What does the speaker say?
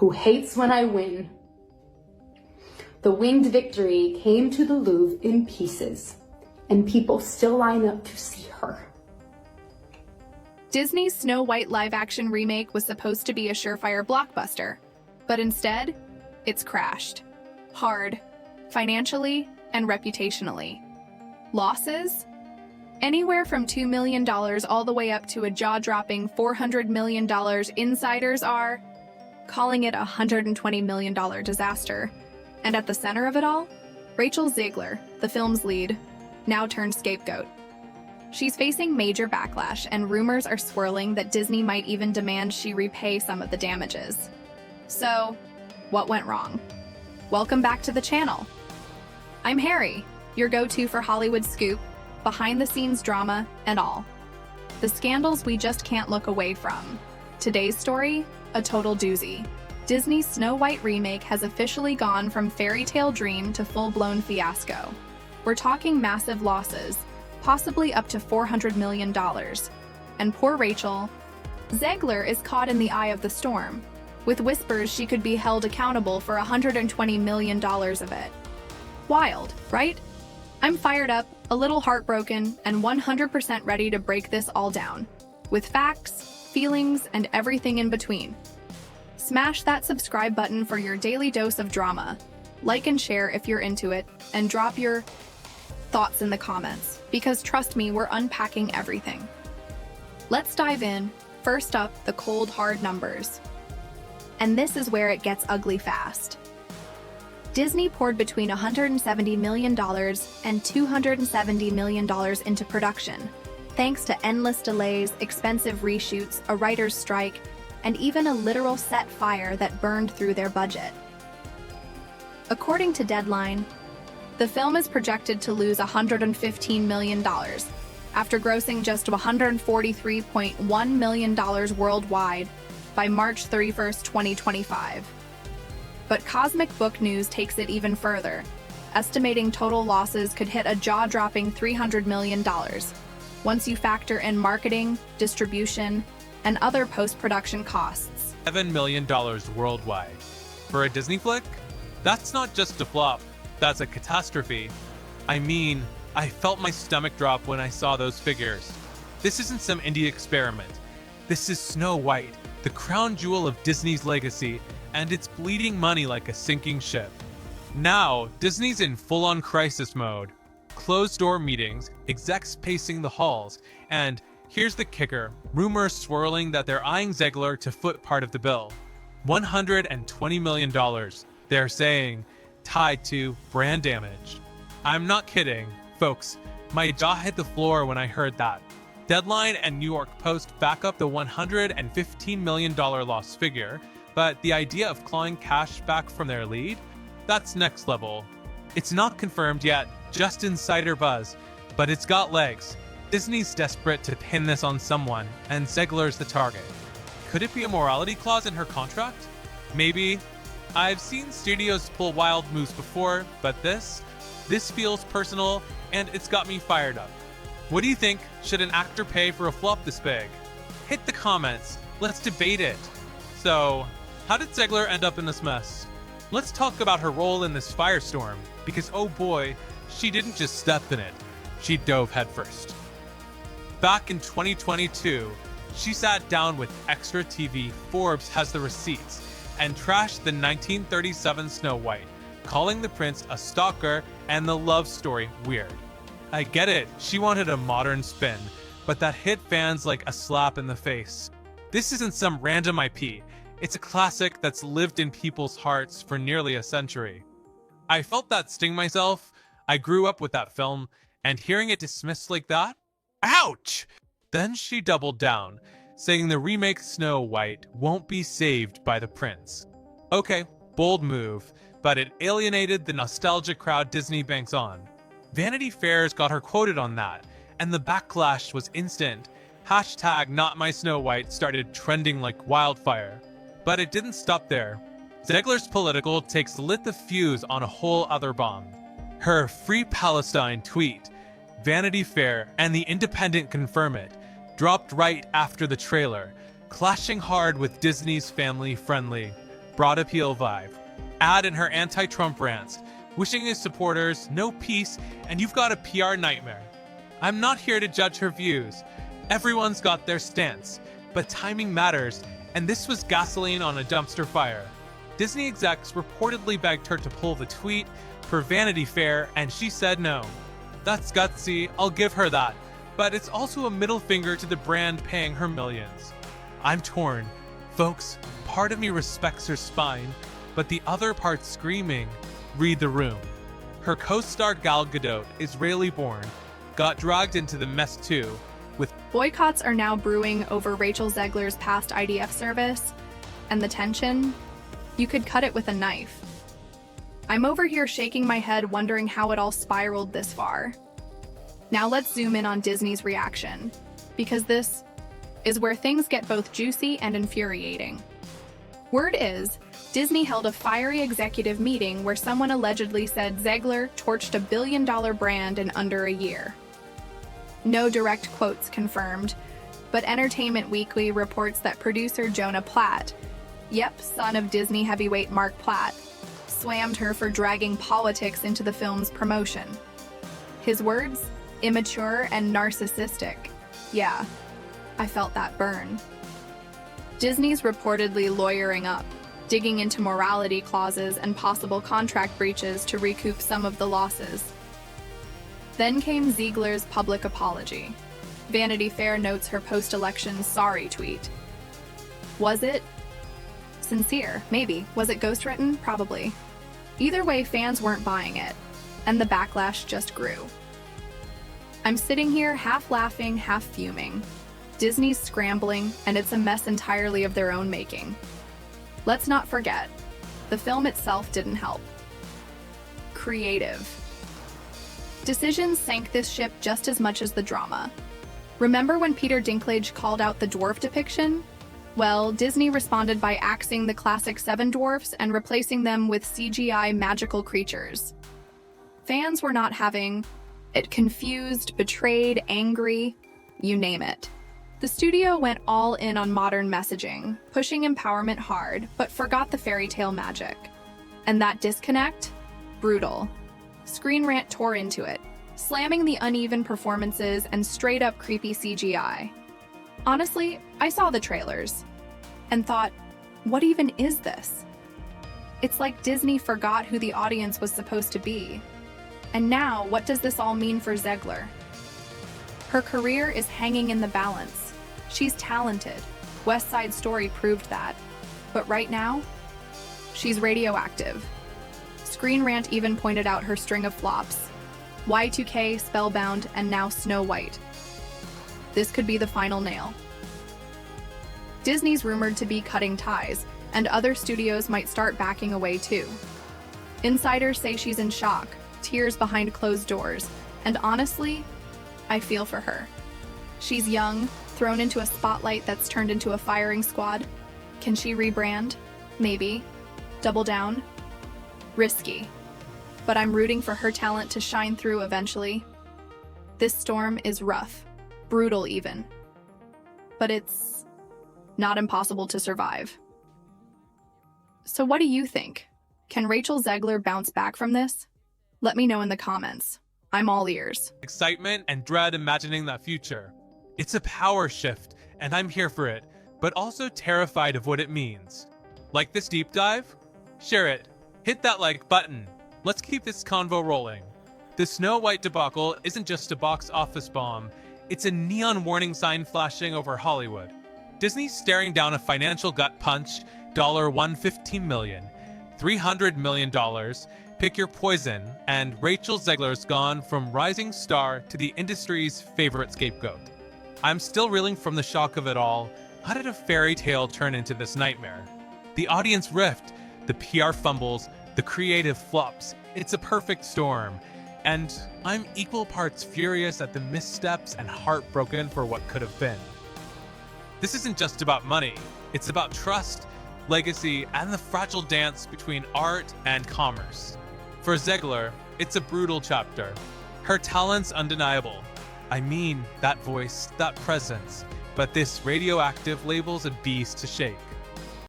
who hates when I win. The winged victory came to the Louvre in pieces, and people still line up to see her. Disney's Snow White live-action remake was supposed to be a surefire blockbuster, but instead, it's crashed. Hard, financially and reputationally. Losses? Anywhere from $2 million all the way up to a jaw-dropping $400 million. Insiders are calling it a $120 million disaster. And at the center of it all, Rachel Zegler, the film's lead, now turned scapegoat. She's facing major backlash, and rumors are swirling that Disney might even demand she repay some of the damages. So, what went wrong? Welcome back to the channel. I'm Harry, your go-to for Hollywood scoop, behind-the-scenes drama, and all. The scandals we just can't look away from. Today's story, a total doozy. Disney's Snow White remake has officially gone from fairy tale dream to full-blown fiasco. We're talking massive losses, possibly up to $400 million. And poor Rachel Zegler is caught in the eye of the storm, with whispers she could be held accountable for $120 million of it. Wild, right? I'm fired up, a little heartbroken, and 100% ready to break this all down, with facts, feelings, and everything in between. Smash that subscribe button for your daily dose of drama. Like and share if you're into it, and drop your thoughts in the comments, because trust me, we're unpacking everything. Let's dive in. First up, the cold, hard numbers. And this is where it gets ugly fast. Disney poured between $170 million and $270 million into production, thanks to endless delays, expensive reshoots, a writer's strike, and even a literal set fire that burned through their budget. According to Deadline, the film is projected to lose $115 million, after grossing just $143.1 million worldwide by March 31st, 2025. But Cosmic Book News takes it even further, estimating total losses could hit a jaw-dropping $300 million, once you factor in marketing, distribution, and other post-production costs. $7 million worldwide. For a Disney flick? That's not just a flop, that's a catastrophe. I mean, I felt my stomach drop when I saw those figures. This isn't some indie experiment. This is Snow White, the crown jewel of Disney's legacy, and it's bleeding money like a sinking ship. Now, Disney's in full-on crisis mode. Closed-door meetings, execs pacing the halls, and here's the kicker, rumors swirling that they're eyeing Zegler to foot part of the bill. $120 million, they're saying, tied to brand damage. I'm not kidding, folks. My jaw hit the floor when I heard that. Deadline and New York Post back up the $115 million loss figure, but the idea of clawing cash back from their lead? That's next level. It's not confirmed yet, just insider buzz, but it's got legs. Disney's desperate to pin this on someone, and Zegler's the target. Could it be a morality clause in her contract? Maybe. I've seen studios pull wild moves before, but this feels personal, and it's got me fired up. What do you think? Should an actor pay for a flop this big? Hit the comments. Let's debate it. So, how did Zegler end up in this mess? Let's talk about her role in this firestorm, because oh boy, she didn't just step in it, she dove headfirst. Back in 2022, she sat down with Extra TV, Forbes has the receipts, and trashed the 1937 Snow White, calling the prince a stalker and the love story weird. I get it, she wanted a modern spin, but that hit fans like a slap in the face. This isn't some random IP, it's a classic that's lived in people's hearts for nearly a century. I felt that sting myself. I grew up with that film, and hearing it dismissed like that, ouch! Then she doubled down, saying the remake Snow White won't be saved by the prince. Okay, bold move, but it alienated the nostalgic crowd Disney banks on. Vanity Fair's got her quoted on that, and the backlash was instant. Hashtag Not My Snow White started trending like wildfire. But it didn't stop there. Zegler's political takes lit the fuse on a whole other bomb. Her Free Palestine tweet, Vanity Fair and The Independent confirm it, dropped right after the trailer, clashing hard with Disney's family-friendly broad appeal vibe. Add in her anti-Trump rants, wishing his supporters no peace, and you've got a PR nightmare. I'm not here to judge her views. Everyone's got their stance, but timing matters, and this was gasoline on a dumpster fire. Disney execs reportedly begged her to pull the tweet for Vanity Fair, and she said no. That's gutsy, I'll give her that, but it's also a middle finger to the brand paying her millions. I'm torn. Folks, part of me respects her spine, but the other part's screaming, read the room. Her co-star Gal Gadot, Israeli-born, got dragged into the mess too, with Boycotts are now brewing over Rachel Zegler's past IDF service, and the tension, you could cut it with a knife. I'm over here shaking my head wondering how it all spiraled this far. Now let's zoom in on Disney's reaction, because this is where things get both juicy and infuriating. Word is, Disney held a fiery executive meeting where someone allegedly said Zegler torched $1 billion brand in under a year. No direct quotes confirmed, but Entertainment Weekly reports that producer Jonah Platt, yep, son of Disney heavyweight Mark Platt, slammed her for dragging politics into the film's promotion. His words? Immature and narcissistic. Yeah, I felt that burn. Disney's reportedly lawyering up, digging into morality clauses and possible contract breaches to recoup some of the losses. Then came Zegler's public apology. Vanity Fair notes her post-election sorry tweet. Was it sincere? Maybe. Was it ghostwritten? Probably. Either way, fans weren't buying it, and the backlash just grew. I'm sitting here half laughing, half fuming. Disney's scrambling, and it's a mess entirely of their own making. Let's not forget, the film itself didn't help. Creative. Decisions sank this ship just as much as the drama. Remember when Peter Dinklage called out the dwarf depiction? Well, Disney responded by axing the classic 7 dwarfs and replacing them with CGI magical creatures. Fans were not having it. Confused, betrayed, angry, you name it. The studio went all in on modern messaging, pushing empowerment hard, but forgot the fairy tale magic. And that disconnect? Brutal. Screen Rant tore into it, slamming the uneven performances and straight-up creepy CGI. Honestly, I saw the trailers and thought, what even is this? It's like Disney forgot who the audience was supposed to be. And now, what does this all mean for Zegler? Her career is hanging in the balance. She's talented. West Side Story proved that. But right now, she's radioactive. Screen Rant even pointed out her string of flops. Y2K, Spellbound, and now Snow White. This could be the final nail. Disney's rumored to be cutting ties, and other studios might start backing away too. Insiders say she's in shock, tears behind closed doors, and honestly, I feel for her. She's young, thrown into a spotlight that's turned into a firing squad. Can she rebrand? Maybe. Double down? Risky. But I'm rooting for her talent to shine through eventually. This storm is rough, brutal even. But it's not impossible to survive. So what do you think? Can Rachel Zegler bounce back from this? Let me know in the comments. I'm all ears. excitement and dread imagining that future. It's a power shift, and I'm here for it, but also terrified of what it means. Like this deep dive? Share it. Hit that like button. Let's keep this convo rolling. The Snow White debacle isn't just a box office bomb, it's a neon warning sign flashing over Hollywood. Disney's staring down a financial gut punch, $115 million, $300 million, pick your poison, and Rachel Zegler's gone from rising star to the industry's favorite scapegoat. I'm still reeling from the shock of it all. How did a fairy tale turn into this nightmare? The audience rift, the PR fumbles, the creative flops. It's a perfect storm. And I'm equal parts furious at the missteps and heartbroken for what could have been. This isn't just about money. It's about trust, legacy, and the fragile dance between art and commerce. For Zegler, it's a brutal chapter. Her talent's undeniable. I mean, that voice, that presence. But this radioactive label's a beast to shake.